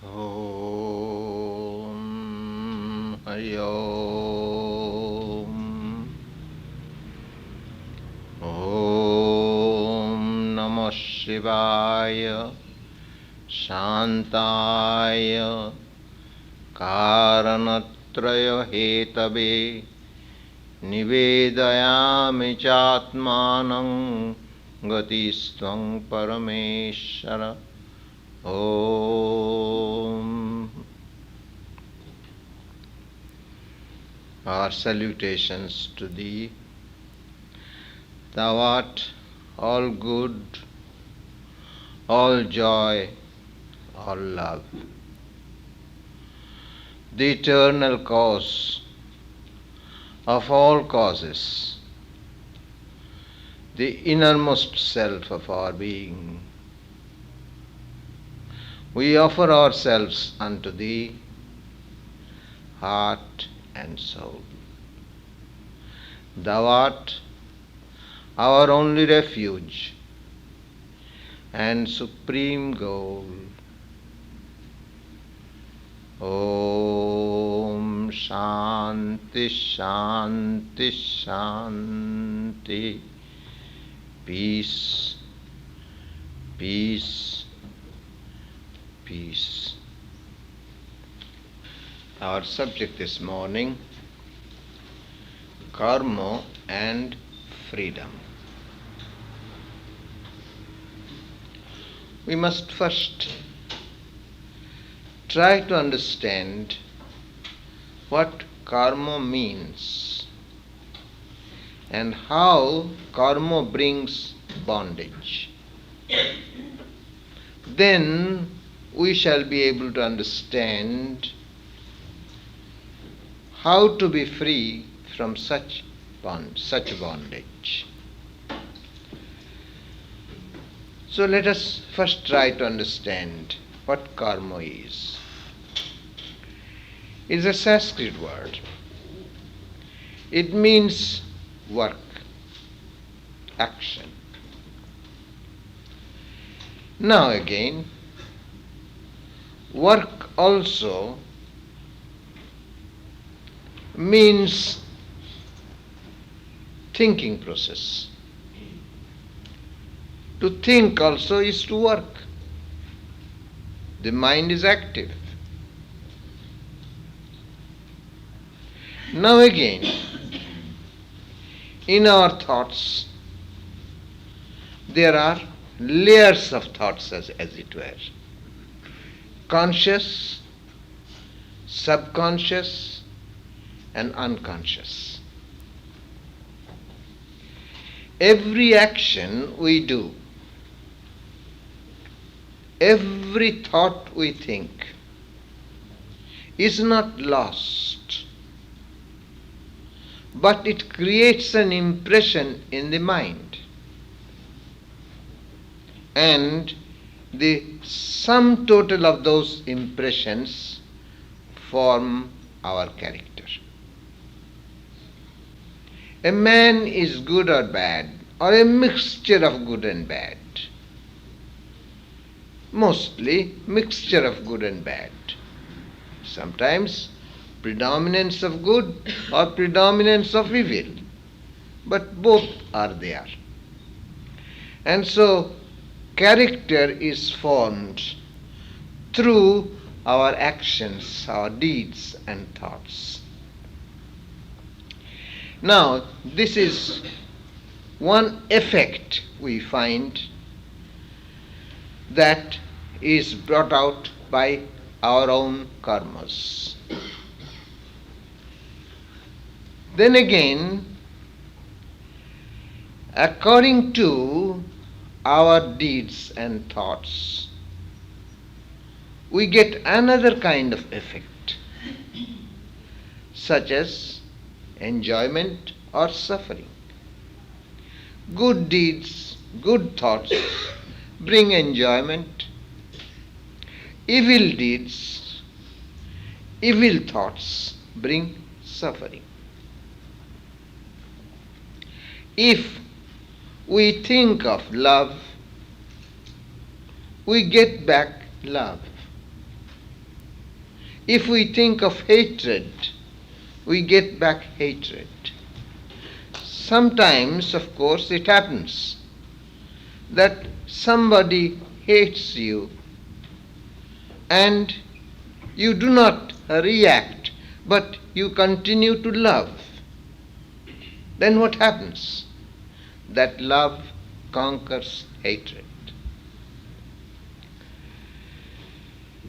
Om Hari Om. Om Namah Shivaya Shantaya Karanatraya Hetave Nivedayami Chatmanam Gatistvang Parameshwara. Om. Our salutations to Thee. Thou art all good, all joy, all love. The eternal cause of all causes, the innermost self of our being. We offer ourselves unto Thee, heart and soul. Thou art our only refuge and supreme goal. Om Shanti Shanti Shanti. Peace, peace, peace. Our subject this morning, karma and freedom. We must first try to understand what karma means and how karma brings bondage. Then we shall be able to understand how to be free from such bondage. So let us first try to understand what karma is. It is a Sanskrit word. It means work, action. Now again, work also means thinking process. To think also is to work. The mind is active. Now again, in our thoughts, there are layers of thoughts as it were. Conscious, subconscious, and unconscious. Every action we do, every thought we think is not lost, but it creates an impression in the mind. And the sum total of those impressions form our character. A man is good or bad, or a mixture of good and bad. Mostly mixture of good and bad. Sometimes predominance of good or predominance of evil. But both are there. And so character is formed through our actions, our deeds and thoughts. Now, this is one effect we find that is brought out by our own karmas. Then again, according to our deeds and thoughts, we get another kind of effect, such as enjoyment or suffering. Good deeds, good thoughts bring enjoyment. Evil deeds, evil thoughts bring suffering. If we think of love, we get back love. If we think of hatred, we get back hatred. Sometimes, of course, it happens that somebody hates you and you do not react, but you continue to love. Then what happens? That love conquers hatred.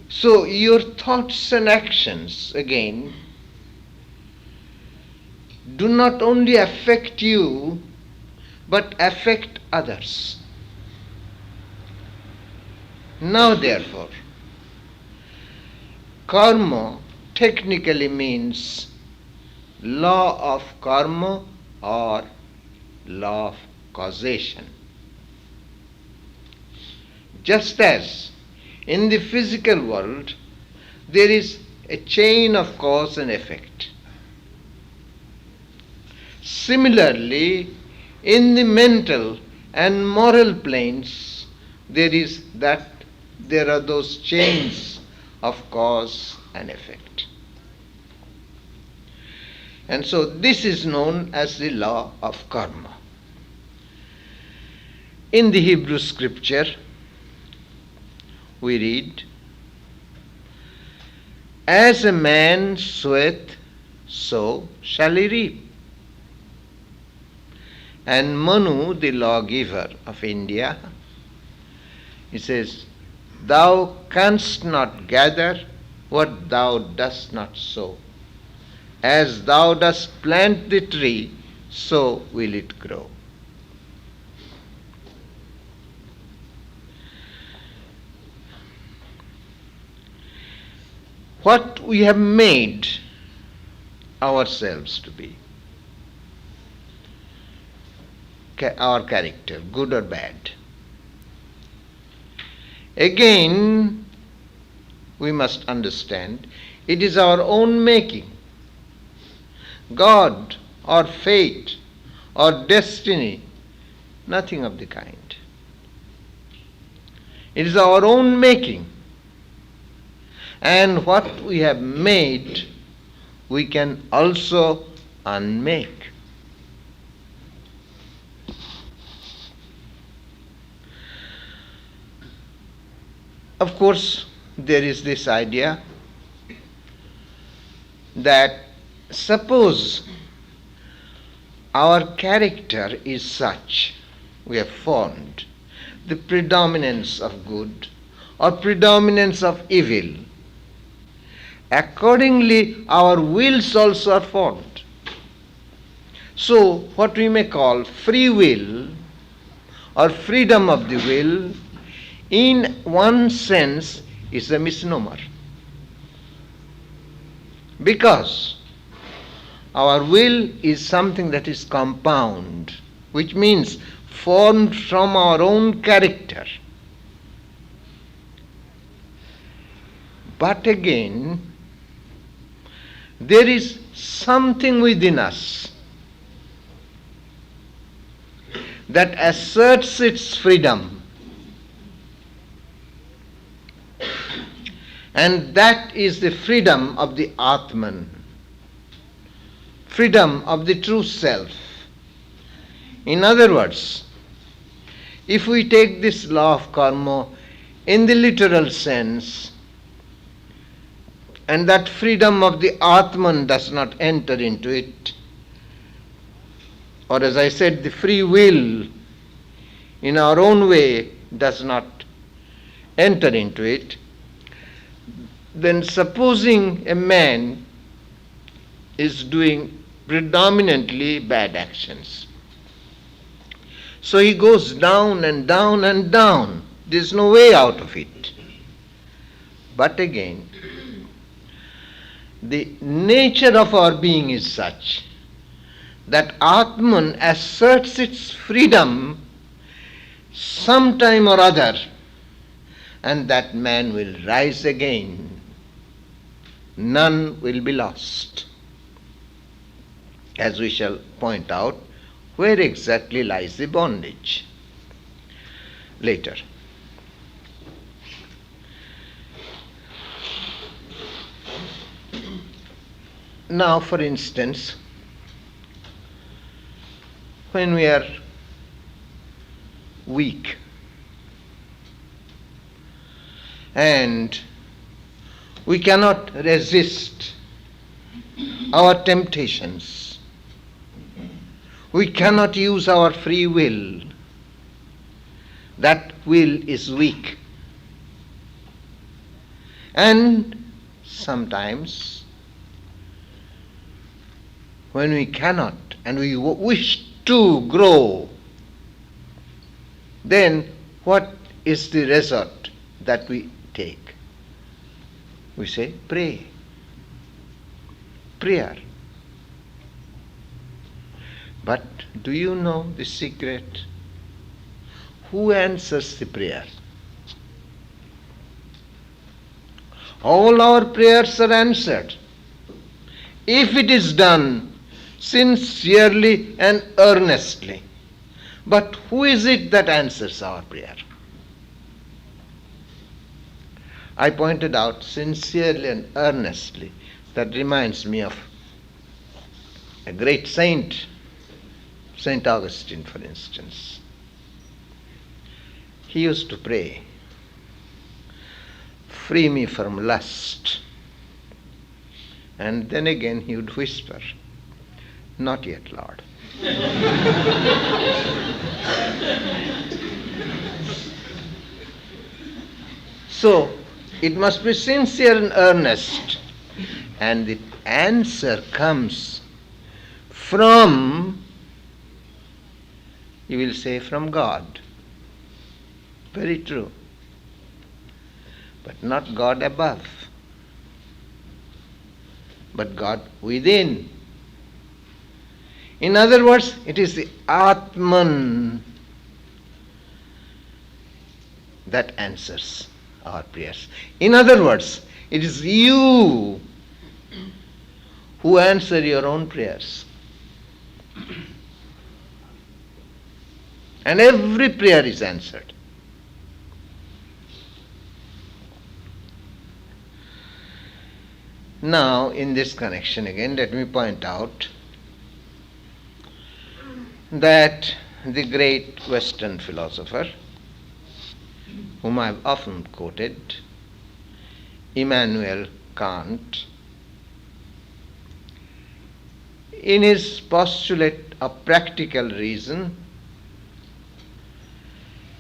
So your thoughts and actions, again, do not only affect you, but affect others. Now therefore, karma technically means law of karma or law of causation. Just as in the physical world there is a chain of cause and effect, similarly in the mental and moral planes there are those chains of cause and effect. And so this is known as the law of karma. In the Hebrew scripture, we read, "As a man soweth, so shall he reap." And Manu, the lawgiver of India, he says, "Thou canst not gather what thou dost not sow. As thou dost plant the tree, so will it grow." What we have made ourselves to be, our character, good or bad. Again, we must understand, it is our own making. God or fate or destiny, nothing of the kind. It is our own making. And what we have made, we can also unmake. Of course, there is this idea that suppose our character is such, we have formed the predominance of good or predominance of evil. Accordingly, our wills also are formed. So, what we may call free will or freedom of the will, in one sense, is a misnomer. Because our will is something that is compound, which means formed from our own character. But again, there is something within us that asserts its freedom, and that is the freedom of the Atman, freedom of the true self. In other words, if we take this law of karma in the literal sense, and that freedom of the Atman does not enter into it, or as I said, the free will in our own way does not enter into it, then supposing a man is doing predominantly bad actions, so he goes down and down and down. There is no way out of it. But again, the nature of our being is such that Atman asserts its freedom sometime or other, and that man will rise again. None will be lost. As we shall point out, where exactly lies the bondage later. Now, for instance, when we are weak and we cannot resist our temptations, we cannot use our free will, that will is weak. And sometimes when we cannot and we wish to grow, then what is the resort that we take? We say, pray. Prayer. But do you know the secret? Who answers the prayer? All our prayers are answered if it is done sincerely and earnestly. But who is it that answers our prayer? I pointed out sincerely and earnestly. That reminds me of a great saint, St. Augustine, for instance. He used to pray, free me from lust. And then again he would whisper, not yet, Lord. So, it must be sincere and earnest. And the answer comes from, you will say, from God. Very true. But not God above, but God within. In other words, it is the Atman that answers our prayers. In other words, it is you who answer your own prayers. And every prayer is answered. Now, in this connection again, let me point out that the great Western philosopher, whom I have often quoted, Immanuel Kant, in his postulate of practical reason,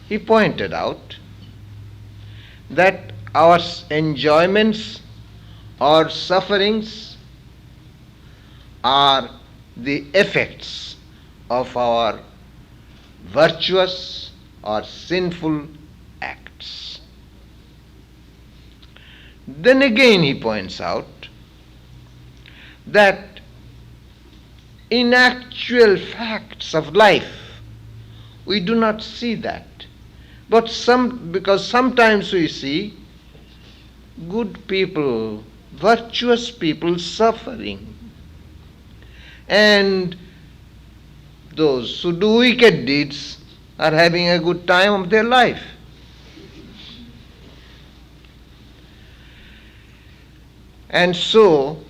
he pointed out that our enjoyments or sufferings are the effects of our virtuous or sinful acts. Then again he points out that in actual facts of life we do not see that. But because sometimes we see good people, virtuous people suffering, and those who do wicked deeds are having a good time of their life. And so,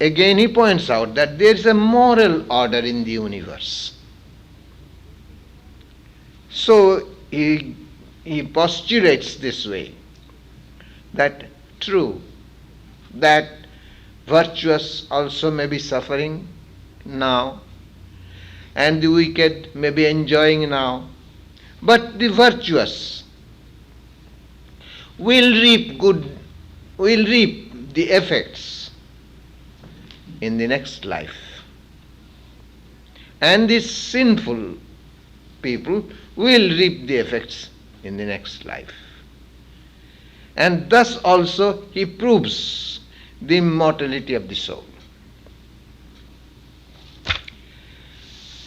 again he points out that there is a moral order in the universe. So he postulates this way, that true, that virtuous also may be suffering now, and the wicked may be enjoying now, but the virtuous will reap the effects in the next life, and the sinful people will reap the effects in the next life. And thus also he proves the immortality of the soul.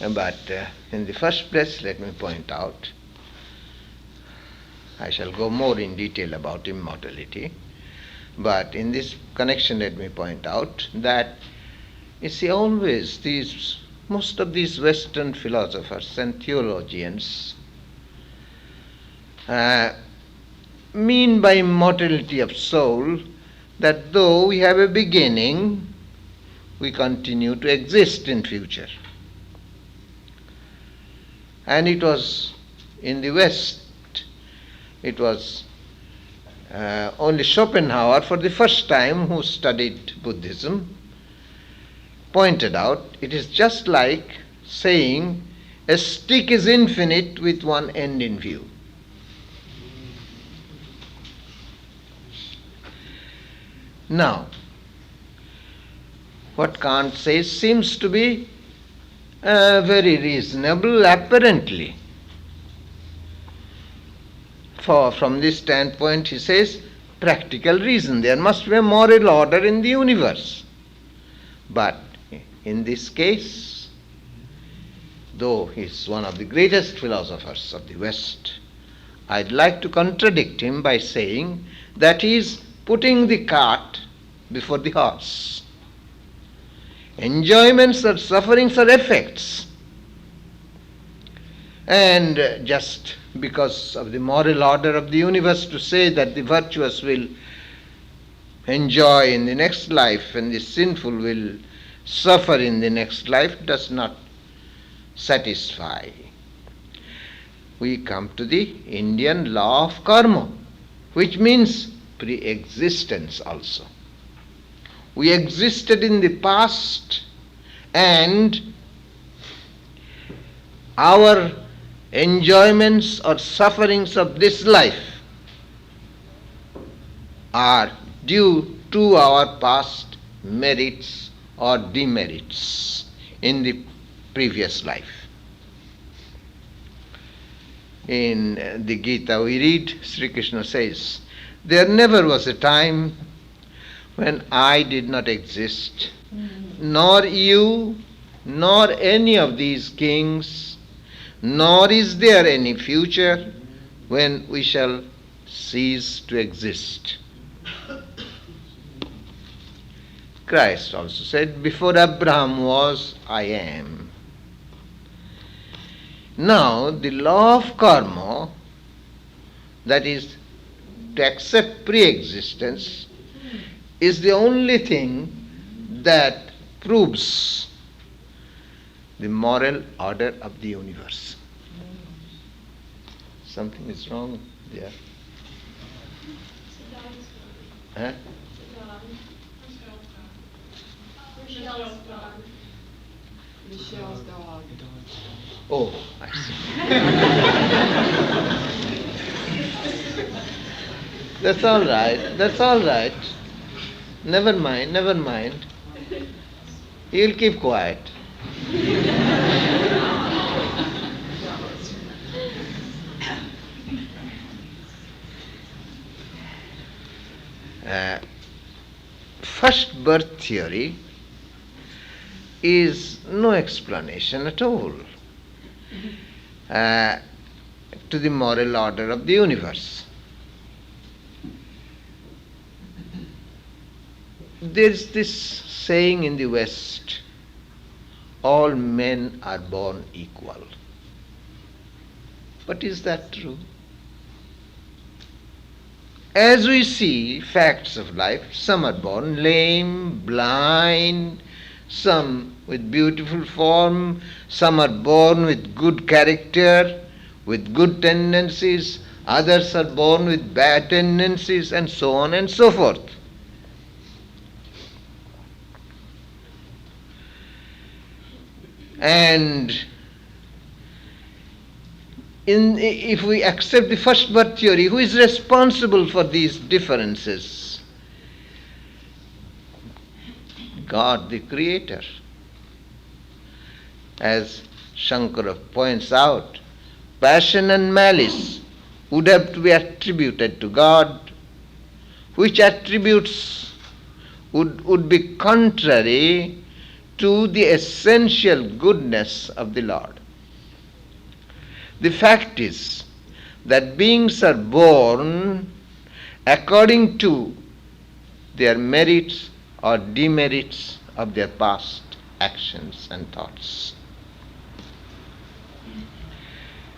But in the first place, let me point out, I shall go more in detail about immortality, but in this connection let me point out that, you see, always most of these Western philosophers and theologians mean by immortality of soul that though we have a beginning, we continue to exist in future. And it was in the West, it was only Schopenhauer for the first time who studied Buddhism pointed out it is just like saying a stick is infinite with one end in view. Now, what Kant says seems to be very reasonable apparently. For from this standpoint, he says, practical reason. There must be a moral order in the universe. But in this case, though he is one of the greatest philosophers of the West, I'd like to contradict him by saying that he is putting the cart before the horse. Enjoyments or sufferings are effects. And just because of the moral order of the universe, to say that the virtuous will enjoy in the next life and the sinful will suffer in the next life does not satisfy. We come to the Indian law of karma, which means pre-existence also. We existed in the past, and our enjoyments or sufferings of this life are due to our past merits or demerits in the previous life. In the Gita we read, Sri Krishna says, there never was a time when I did not exist, nor you, nor any of these kings, nor is there any future when we shall cease to exist. Christ also said, before Abraham was, I am. Now, the law of karma, that is, to accept pre-existence, is the only thing that proves the moral order of the universe. Something is wrong there. Huh? Michelle's dog. Oh, I see. That's all right. That's all right. Never mind, never mind. He'll keep quiet. First birth theory is no explanation at all to the moral order of the universe. There is this saying in the West, all men are born equal. But is that true? As we see facts of life, some are born lame, blind, some with beautiful form, some are born with good character, with good tendencies, others are born with bad tendencies, and so on and so forth. And if we accept the first birth theory, who is responsible for these differences? God, the Creator. As Shankara points out, passion and malice would have to be attributed to God, which attributes would be contrary to the essential goodness of the Lord. The fact is that beings are born according to their merits or demerits of their past actions and thoughts.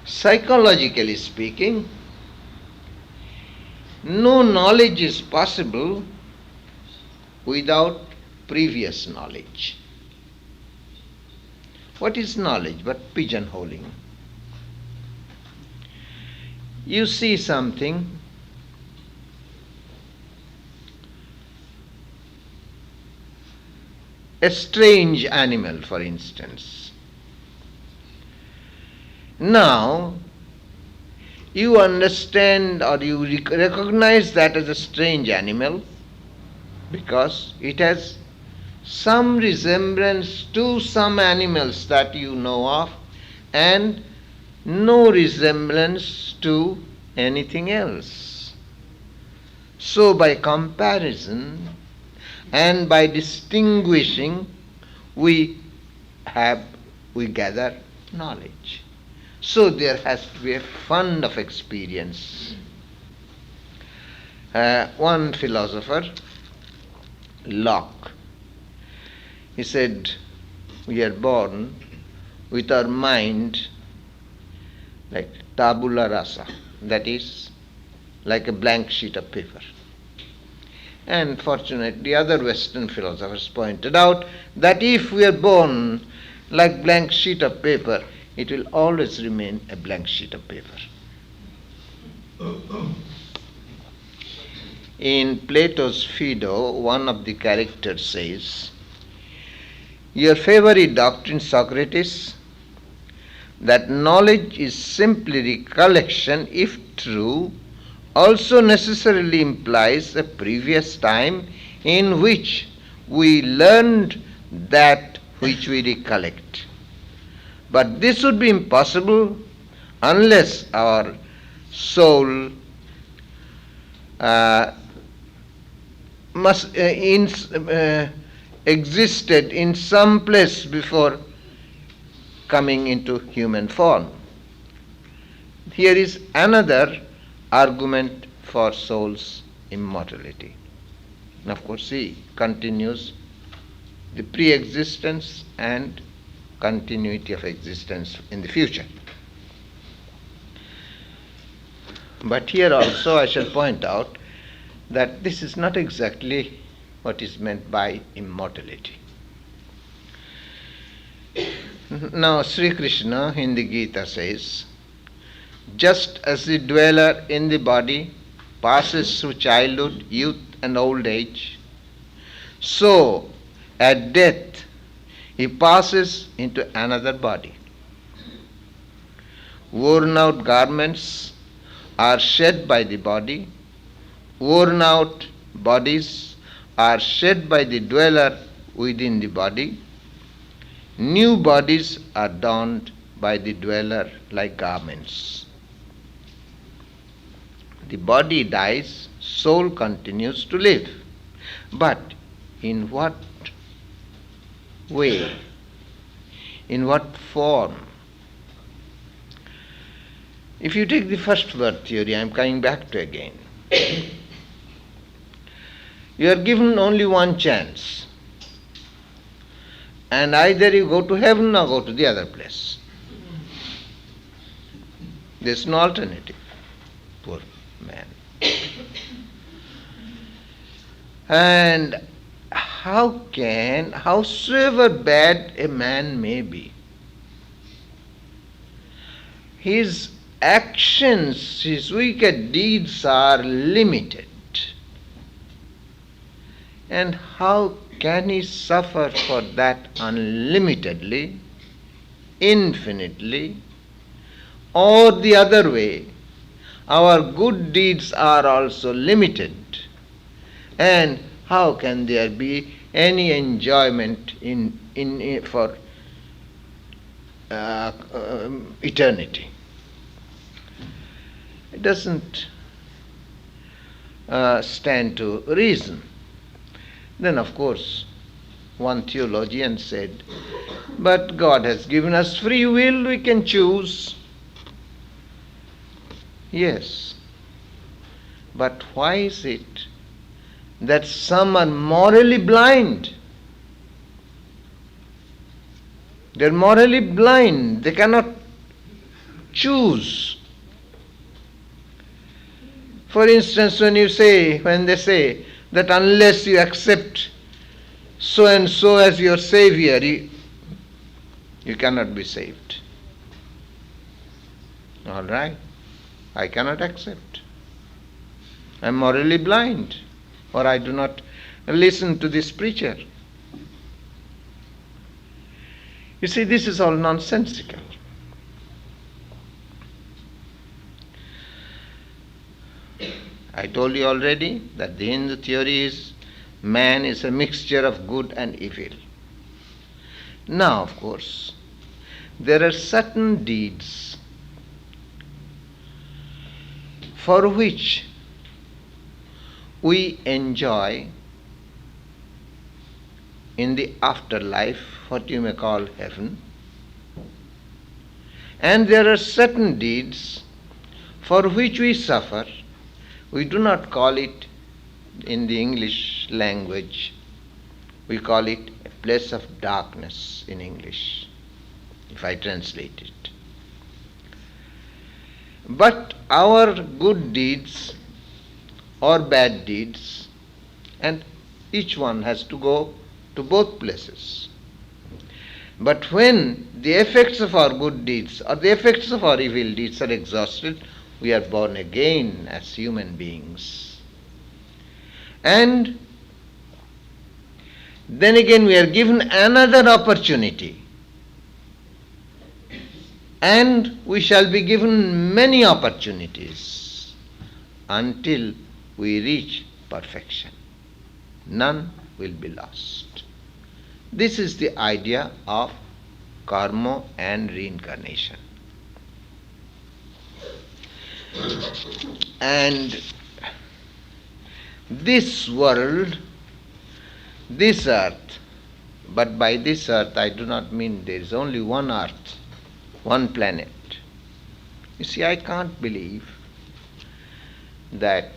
Psychologically speaking, no knowledge is possible without previous knowledge. What is knowledge but pigeonholing? You see something, a strange animal, for instance. Now, you understand or you recognize that as a strange animal because it has some resemblance to some animals that you know of and no resemblance to anything else. So by comparison and by distinguishing, we gather knowledge. So there has to be a fund of experience. One philosopher, Locke, he said, we are born with our mind like tabula rasa, that is, like a blank sheet of paper. And fortunately, other Western philosophers pointed out that if we are born like blank sheet of paper, it will always remain a blank sheet of paper. In Plato's Phaedo, one of the characters says, your favorite doctrine, Socrates, that knowledge is simply recollection, if true, also necessarily implies a previous time in which we learned that which we recollect. But this would be impossible unless our soul existed in some place before coming into human form. Here is another argument for soul's immortality. And of course, he continues the pre-existence and continuity of existence in the future. But here also I shall point out that this is not exactly what is meant by immortality. Now, Sri Krishna in the Gita says, just as the dweller in the body passes through childhood, youth, and old age, so at death he passes into another body. Worn out garments are shed by the body, worn out bodies are shed by the dweller within the body, new bodies are donned by the dweller like garments. The body dies, soul continues to live. But in what way? In what form? If you take the first birth theory, I am coming back to again. You are given only one chance. And either you go to heaven or go to the other place. There is no alternative. Poor man. And howsoever bad a man may be, his actions, his wicked deeds are limited. And how can he suffer for that unlimitedly, infinitely, or the other way? Our good deeds are also limited. And how can there be any enjoyment for eternity? It doesn't stand to reason. Then, of course, one theologian said, but God has given us free will, we can choose. Yes, but why is it that some are morally blind? They are morally blind, they cannot choose. For instance, when they say that unless you accept so and so as your savior, you cannot be saved. All right? I cannot accept. I am morally blind, or I do not listen to this preacher. You see, this is all nonsensical. I told you already that the Hindu theory is man is a mixture of good and evil. Now, of course, there are certain deeds for which we enjoy in the afterlife, what you may call heaven, and there are certain deeds for which we suffer. We do not call it in the English language, we call it a place of darkness in English, if I translate it. But our good deeds or bad deeds, and each one has to go to both places. But when the effects of our good deeds or the effects of our evil deeds are exhausted, we are born again as human beings. And then again we are given another opportunity. And we shall be given many opportunities until we reach perfection. None will be lost. This is the idea of karma and reincarnation. And this world, this earth, but by this earth I do not mean there is only one earth, one planet. You see, I can't believe that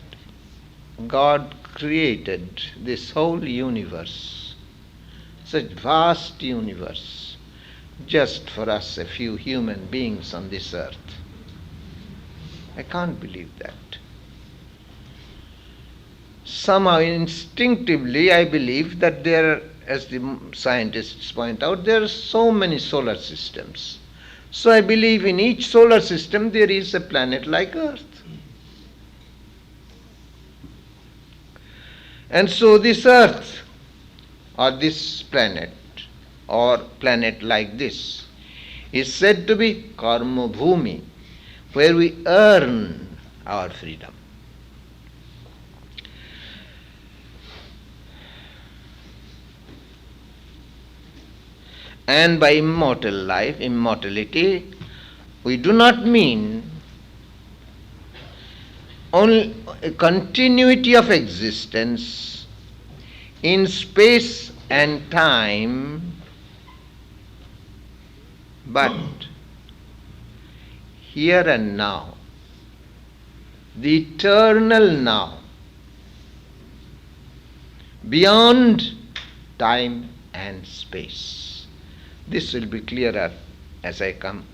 God created this whole universe, such vast universe, just for us, a few human beings on this earth. I can't believe that. Somehow, instinctively, I believe that there are, as the scientists point out, there are so many solar systems. So I believe in each solar system there is a planet like Earth. And so this Earth, or this planet, or planet like this, is said to be karma bhumi, where we earn our freedom. And by immortal life, immortality, we do not mean only a continuity of existence in space and time, but here and now, the eternal now, beyond time and space. This will be clearer as I come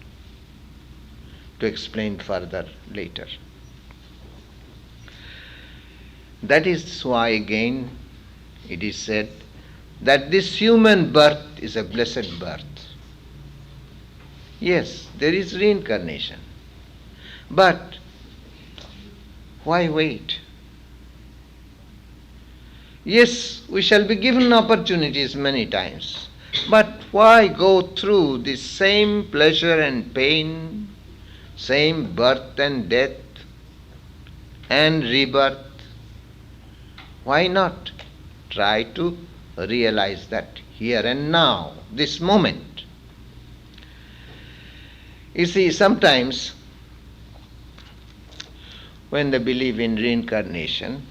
to explain further later. That is why again it is said that this human birth is a blessed birth. Yes, there is reincarnation. But why wait? Yes, we shall be given opportunities many times. But why go through the same pleasure and pain, same birth and death and rebirth? Why not try to realize that here and now, this moment? You see, sometimes when they believe in reincarnation,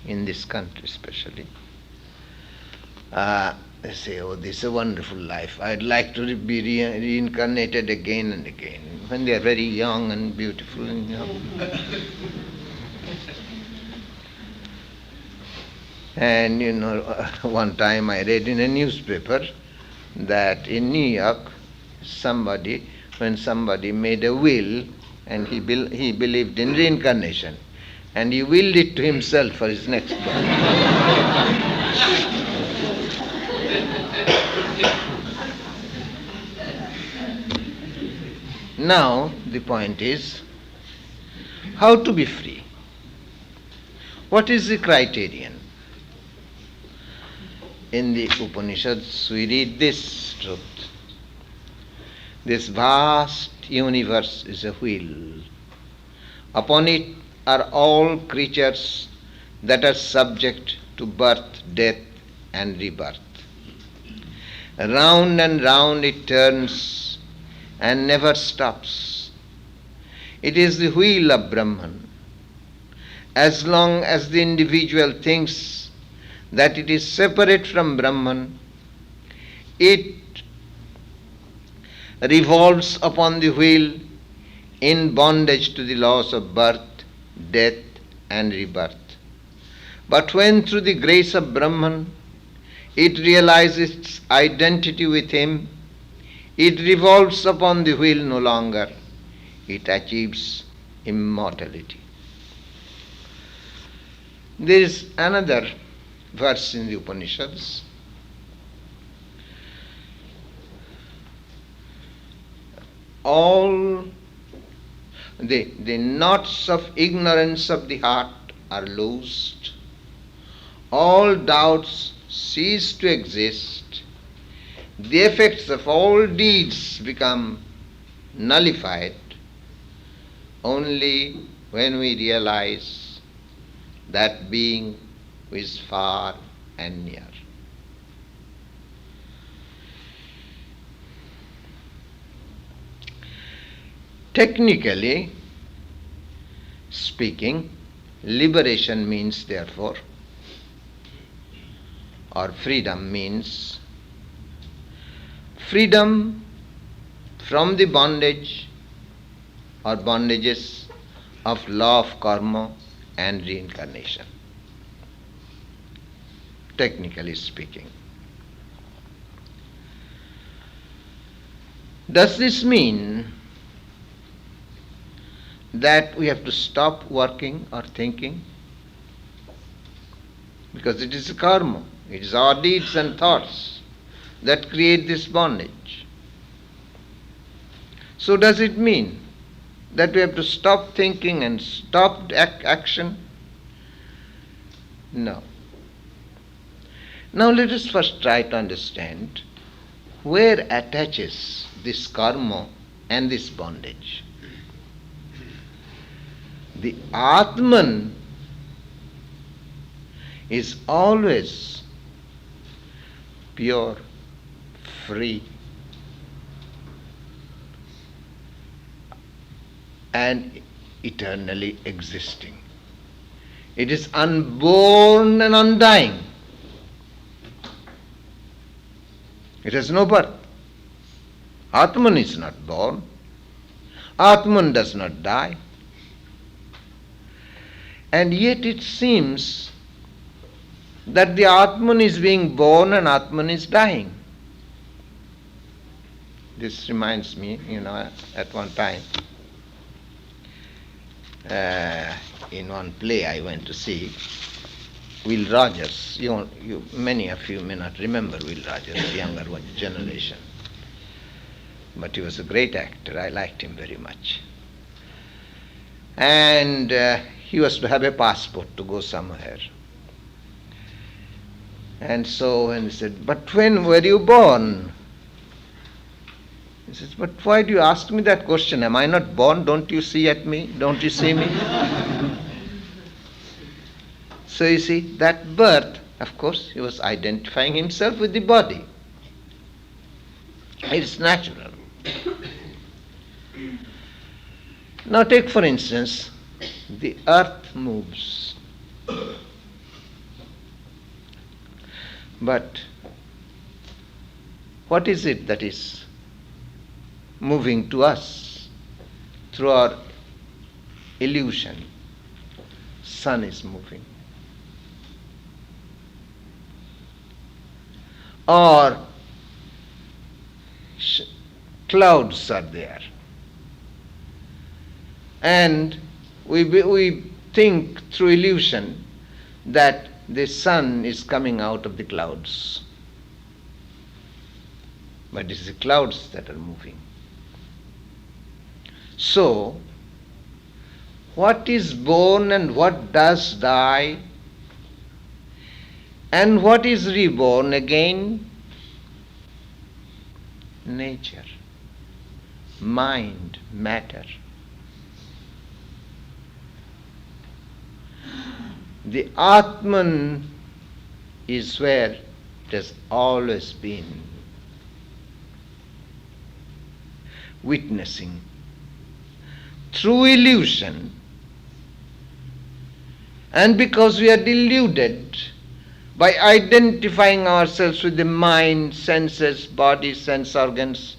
in this country especially, they say, oh, this is a wonderful life. I'd like to be reincarnated again and again, when they are very young and beautiful and young. And one time I read in a newspaper that in New York, when somebody made a will, and he believed in reincarnation, and he willed it to himself for his next birth. Now the point is how to be free. What is the criterion? In the Upanishads we read this truth. This vast universe is a wheel. Upon it are all creatures that are subject to birth, death and rebirth. Round and round it turns and never stops. It is the wheel of Brahman. As long as the individual thinks that it is separate from Brahman, it revolves upon the wheel in bondage to the laws of birth, death and rebirth. But when through the grace of Brahman it realizes its identity with him, it revolves upon the wheel no longer. It achieves immortality. There is another verse in the Upanishads. All the knots of ignorance of the heart are loosed. All doubts cease to exist. The effects of all deeds become nullified only when we realize that being who is far and near. Technically speaking, liberation means therefore, or freedom means freedom from the bondage or bondages of law of karma and reincarnation. Technically speaking. Does this mean that we have to stop working or thinking? Because it is karma. It is our deeds and thoughts that create this bondage. So does it mean that we have to stop thinking and stop action? No. Now let us first try to understand where attaches this karma and this bondage. The Atman is always pure, free, and eternally existing. It is unborn and undying. It has no birth. Atman is not born. Atman does not die. And yet it seems that the Atman is being born and Atman is dying. This reminds me, at one time, in one play I went to see, Will Rogers. Many of you may not remember Will Rogers, the younger generation. But he was a great actor. I liked him very much. And he was to have a passport to go somewhere. And so when he said, "But when were you born?" He says, "But why do you ask me that question? Am I not born? Don't you see at me? Don't you see me?" So you see, that birth, of course, he was identifying himself with the body. It's natural. Now take for instance, the earth moves. But what is it that is moving to us through our illusion? Sun is moving. Or clouds are there. And we think through illusion that the sun is coming out of the clouds. But it's the clouds that are moving. So, what is born and what does die, and what is reborn again? Nature, mind, matter. The Atman is where it has always been, witnessing through illusion. And because we are deluded by identifying ourselves with the mind, senses, body, sense organs,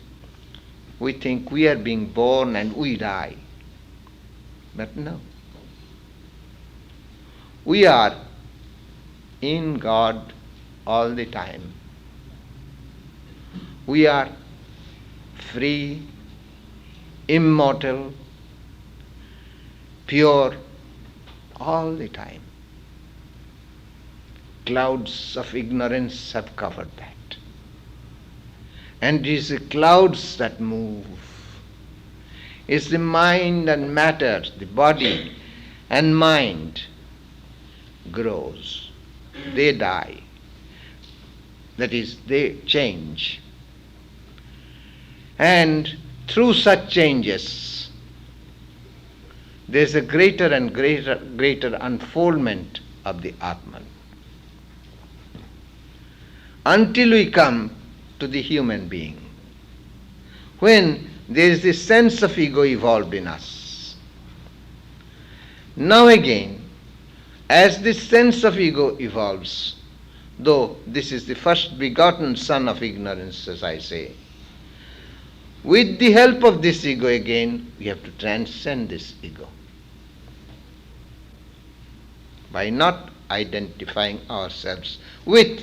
we think we are being born and we die. But no. We are in God all the time. We are free, immortal, pure all the time. Clouds of ignorance have covered that. And it is the clouds that move. It's the mind and matter, the body and mind grows. They die. That is, they change. And through such changes, there is a greater and greater unfoldment of the Atman. Until we come to the human being, when there is this sense of ego evolved in us. Now again, as this sense of ego evolves, though this is the first begotten son of ignorance, as I say, with the help of this ego again, we have to transcend this ego by not identifying ourselves with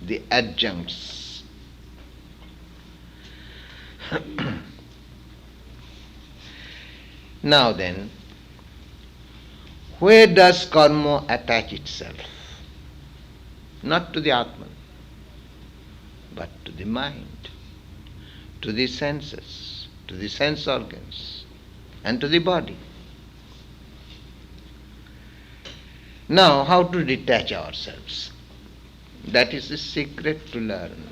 the adjuncts. Now then, where does karma attach itself? Not to the Atman, but to the mind, to the senses, to the sense organs, and to the body. Now, how to detach ourselves? That is the secret to learn.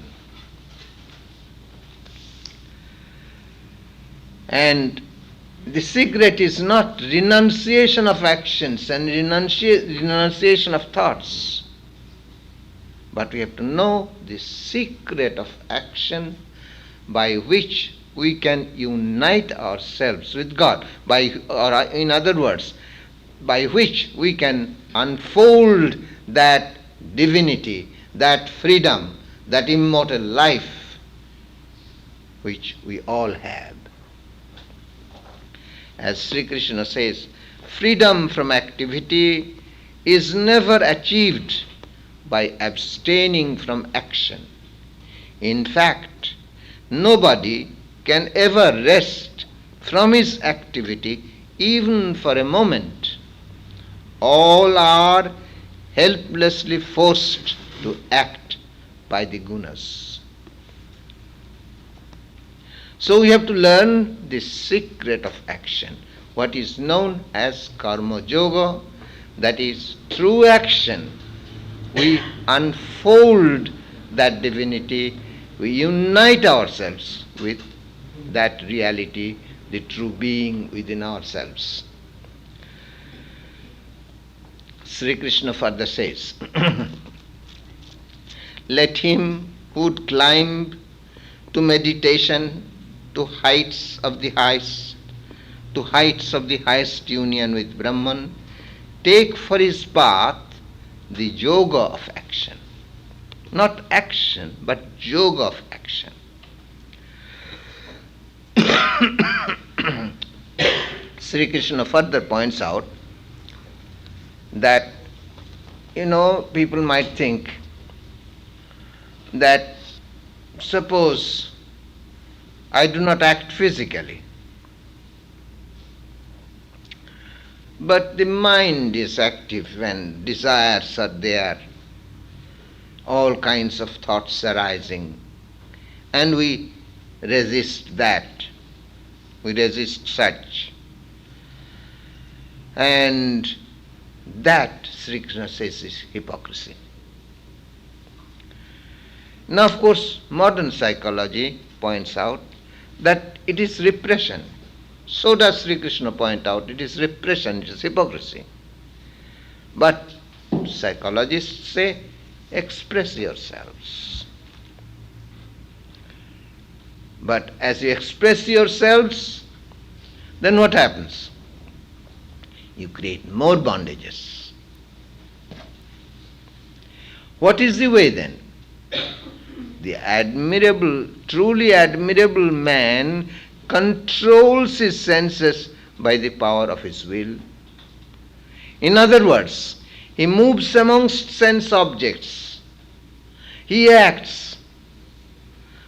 And the secret is not renunciation of actions and renunciation of thoughts, but we have to know the secret of action by which we can unite ourselves with God, or in other words, by which we can unfold that divinity, that freedom, that immortal life which we all have. As Sri Krishna says, freedom from activity is never achieved by abstaining from action. In fact, nobody can ever rest from his activity even for a moment. All are helplessly forced to act by the gunas. So we have to learn the secret of action, what is known as karma yoga, that is, through action we unfold that divinity, we unite ourselves with that reality, the true being within ourselves. Sri Krishna further says, let him who would climb to meditation to heights of the highest union with Brahman, take for his path the yoga of action. Not action, but yoga of action. Sri Krishna further points out that, people might think that suppose I do not act physically, but the mind is active when desires are there, all kinds of thoughts arising, and we resist that. We resist such. And that, Sri Krishna says, is hypocrisy. Now, of course, modern psychology points out that it is repression. So does Sri Krishna point out, it is repression, it is hypocrisy. But psychologists say, express yourselves. But as you express yourselves, then what happens? You create more bondages. What is the way then? The admirable, truly admirable man controls his senses by the power of his will. In other words, he moves amongst sense objects. He acts,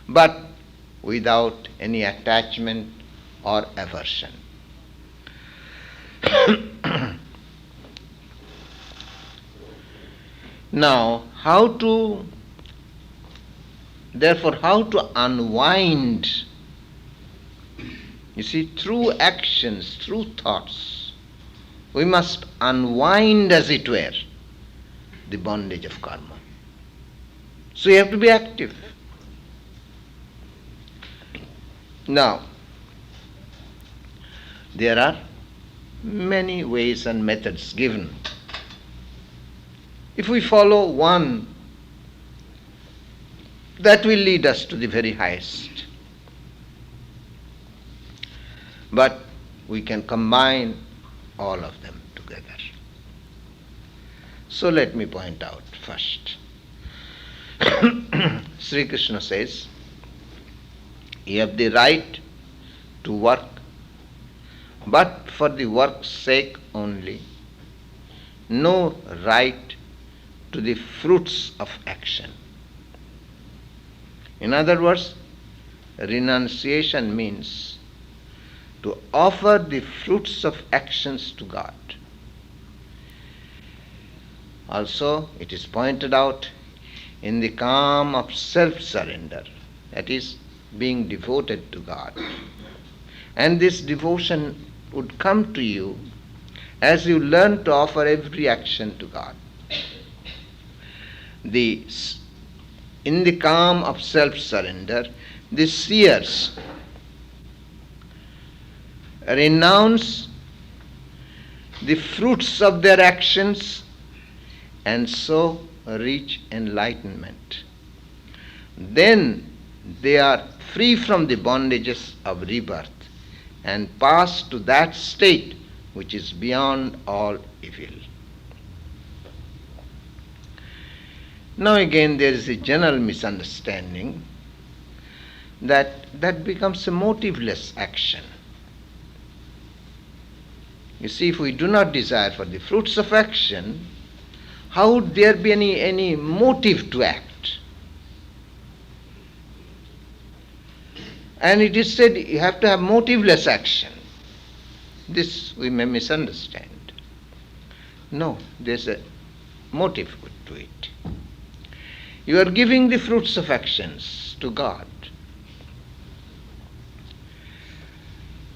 but without any attachment or aversion. Now, how to unwind? You see, through actions, through thoughts, we must unwind, as it were, the bondage of karma. So you have to be active. Now, there are many ways and methods given. If we follow one, that will lead us to the very highest. But we can combine all of them together. So let me point out first. Sri Krishna says, you have the right to work, but for the work's sake only. No right to the fruits of action. In other words, renunciation means to offer the fruits of actions to God. Also, it is pointed out in the calm of self-surrender, that is, being devoted to God. And this devotion would come to you as you learn to offer every action to God. In the calm of self-surrender, the seers renounce the fruits of their actions and so reach enlightenment. Then they are free from the bondages of rebirth and pass to that state which is beyond all evil. Now again, there is a general misunderstanding that becomes a motiveless action. You see, if we do not desire for the fruits of action, how would there be any motive to act? And it is said you have to have motiveless action. This we may misunderstand. No, there's a motive to it. You are giving the fruits of actions to God.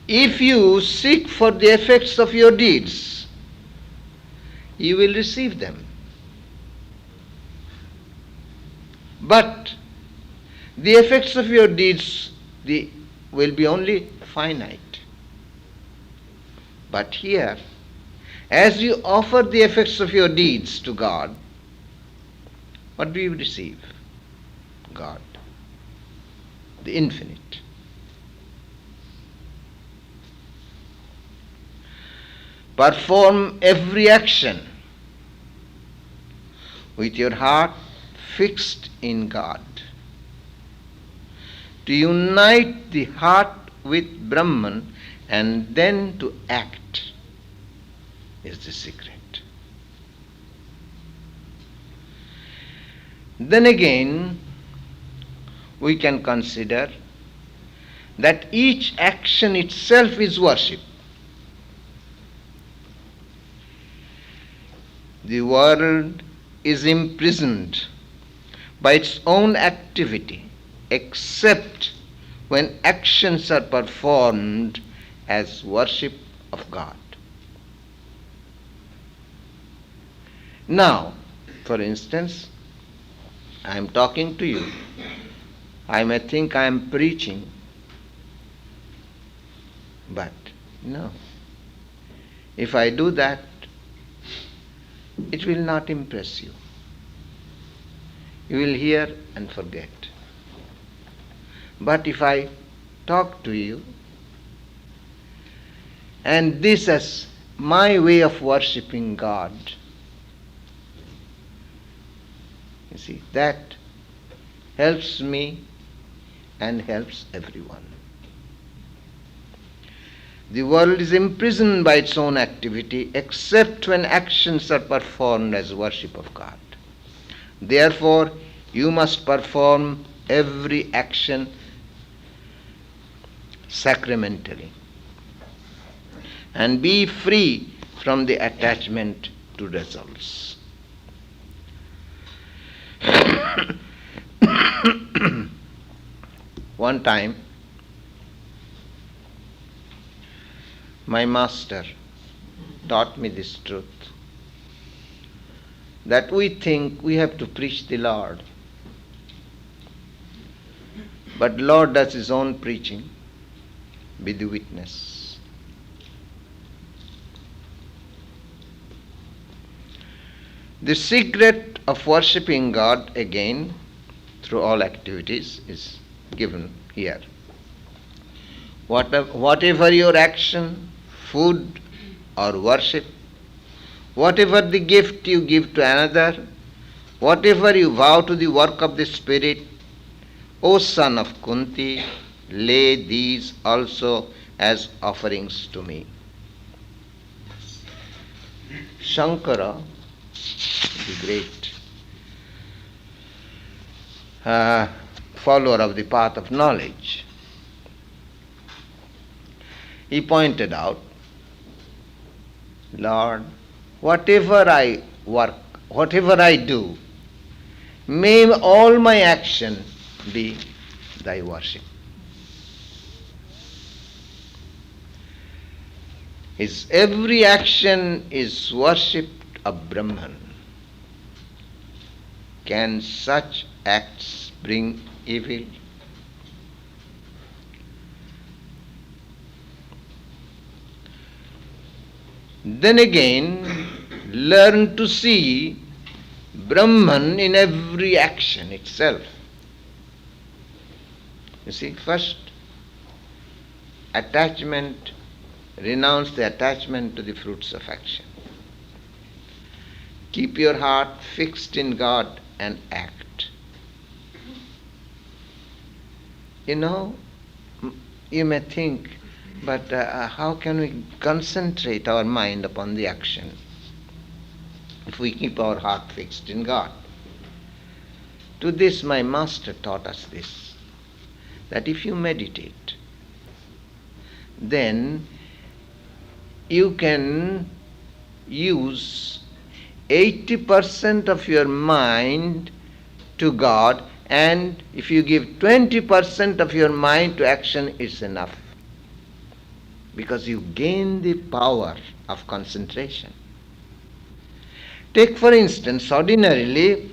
If you seek for the effects of your deeds, you will receive them. But the effects of your deeds will be only finite. But here, as you offer the effects of your deeds to God, what do you receive? God, the infinite. Perform every action with your heart fixed in God. To unite the heart with Brahman and then to act is the secret. Then again, we can consider that each action itself is worship. The world is imprisoned by its own activity, except when actions are performed as worship of God. Now, for instance, I am talking to you. I may think I am preaching, but no. If I do that, it will not impress you. You will hear and forget. But if I talk to you, and this as my way of worshipping God, you see, that helps me and helps everyone. The world is imprisoned by its own activity except when actions are performed as worship of God. Therefore, you must perform every action sacramentally and be free from the attachment to results. One time, my master taught me this truth, that we think we have to preach the Lord, but Lord does His own preaching. Be the witness. The secret of worshipping God again through all activities is given here. Whatever your action, food or worship, whatever the gift you give to another, whatever you vow to the work of the Spirit, O son of Kunti, lay these also as offerings to me. Shankara, the great follower of the path of knowledge, he pointed out, Lord, whatever I work, whatever I do, may all my action be thy worship. His every action is worshipped of Brahman. Can such acts bring evil? Then again, learn to see Brahman in every action itself. You see, first, attachment, renounce the attachment to the fruits of action. Keep your heart fixed in God and act. You know, you may think, but how can we concentrate our mind upon the action if we keep our heart fixed in God? To this my master taught us this, that if you meditate, then you can use 80% of your mind to God, and if you give 20% of your mind to action, it's enough. Because you gain the power of concentration. Take for instance, ordinarily,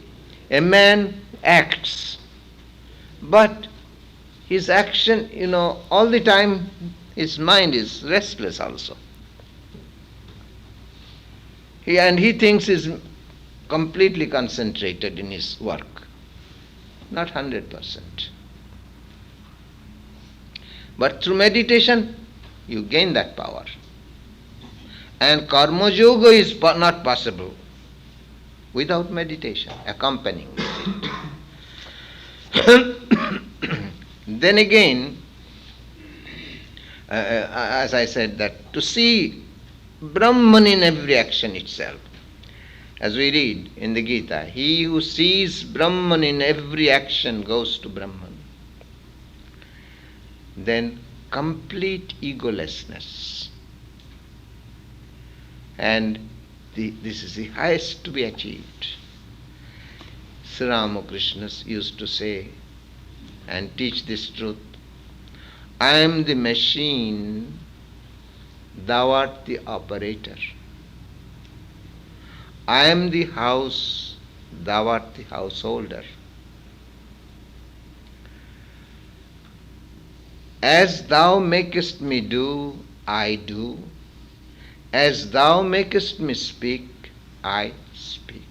a man acts, but his action, all the time his mind is restless also. He thinks he's completely concentrated in his work. Not 100%. But through meditation, you gain that power. And karma yoga is not possible without meditation accompanying with it. Then again, as I said, that to see Brahman in every action itself. As we read in the Gita, he who sees Brahman in every action goes to Brahman. Then complete egolessness. And this is the highest to be achieved. Sri Ramakrishna used to say and teach this truth, I am the machine thou art the operator. I am the house, thou art the householder. As thou makest me do, I do. As thou makest me speak, I speak.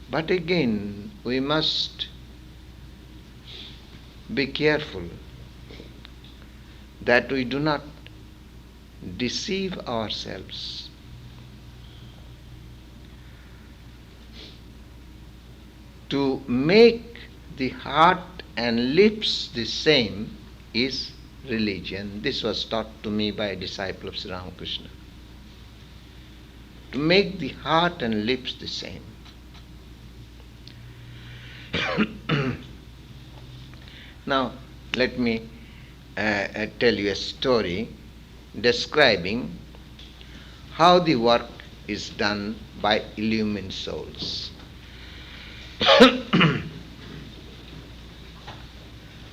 But again, we must be careful that we do not deceive ourselves. To make the heart and lips the same is religion. This was taught to me by a disciple of Sri Ramakrishna. To make the heart and lips the same. Now, let me tell you a story describing how the work is done by illumined souls.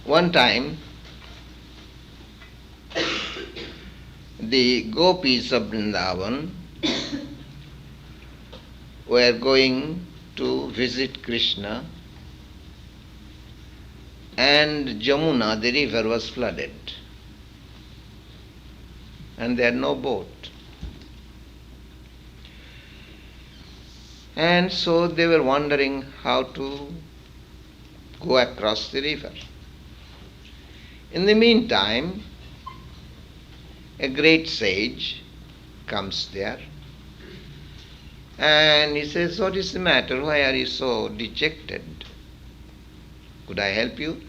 One time, the gopis of Vrindavan were going to visit Krishna, and Jamuna, the river, was flooded, and they had no boat. And so they were wondering how to go across the river. In the meantime, a great sage comes there, and he says, "What is the matter? Why are you so dejected? Could I help you?"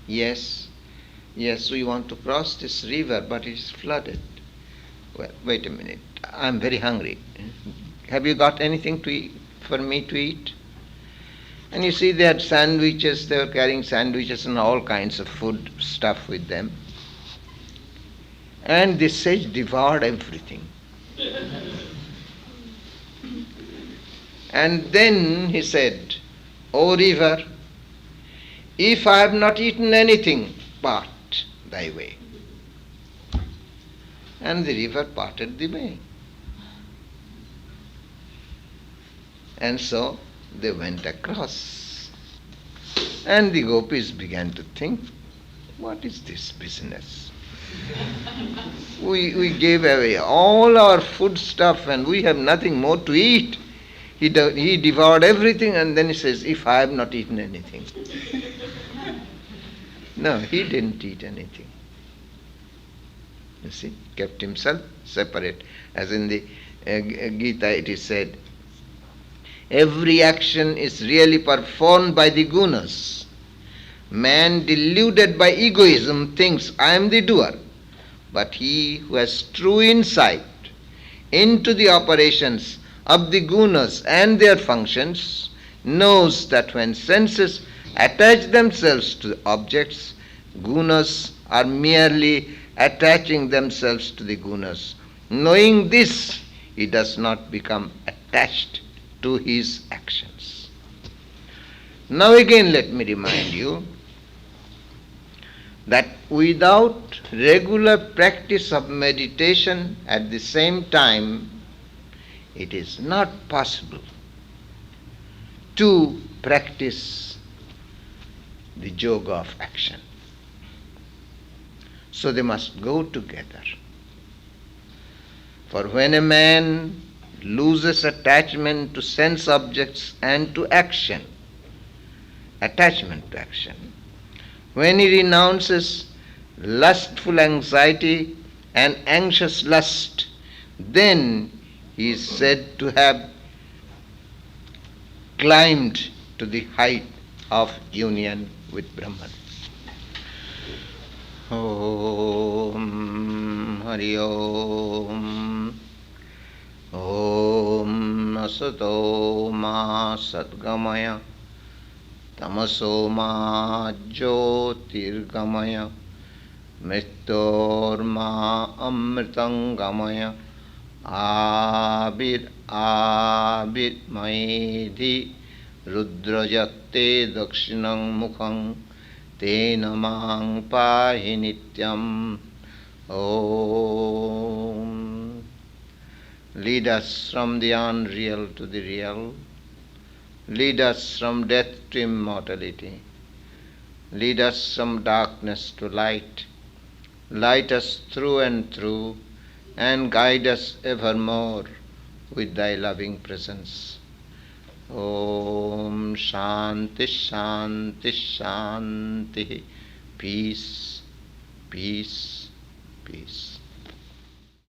Yes, we want to cross this river, but it is flooded. Well, wait a minute. I'm very hungry. Have you got anything to eat, for me to eat? And you see, they had sandwiches. They were carrying sandwiches and all kinds of food stuff with them. And this sage devoured everything. And then he said, "O river, if I have not eaten anything, part thy way." And the river parted the way. And so they went across. And the gopis began to think, what is this business? We gave away all our food stuff and we have nothing more to eat. He devoured everything, and then he says, "If I have not eaten anything." No, he didn't eat anything. You see, kept himself separate. As in the Gita it is said, every action is really performed by the gunas. Man deluded by egoism thinks, "I am the doer." But he who has true insight into the operations of the gunas and their functions knows that when senses attach themselves to objects, gunas are merely attaching themselves to the gunas. Knowing this, he does not become attached to his actions. Now again let me remind you that without regular practice of meditation at the same time, it is not possible to practice the yoga of action. So they must go together. For when a man loses attachment to sense objects and to action, attachment to action, when he renounces lustful anxiety and anxious lust, then he is said to have climbed to the height of union with Brahman. Om Hari Om. Om Asato Ma Satgamaya Tamaso Ma Jyotirgamaya Mrityor Ma Amritangamaya Abir Maedhi Rudrajatte Dakshinam Mukham Tena mang pahi nityam. Om. Lead us from the unreal to the real. Lead us from death to immortality. Lead us from darkness to light. Light us through and through, and guide us evermore with thy loving presence. Om Shanti Shanti Shanti. Peace, peace, peace.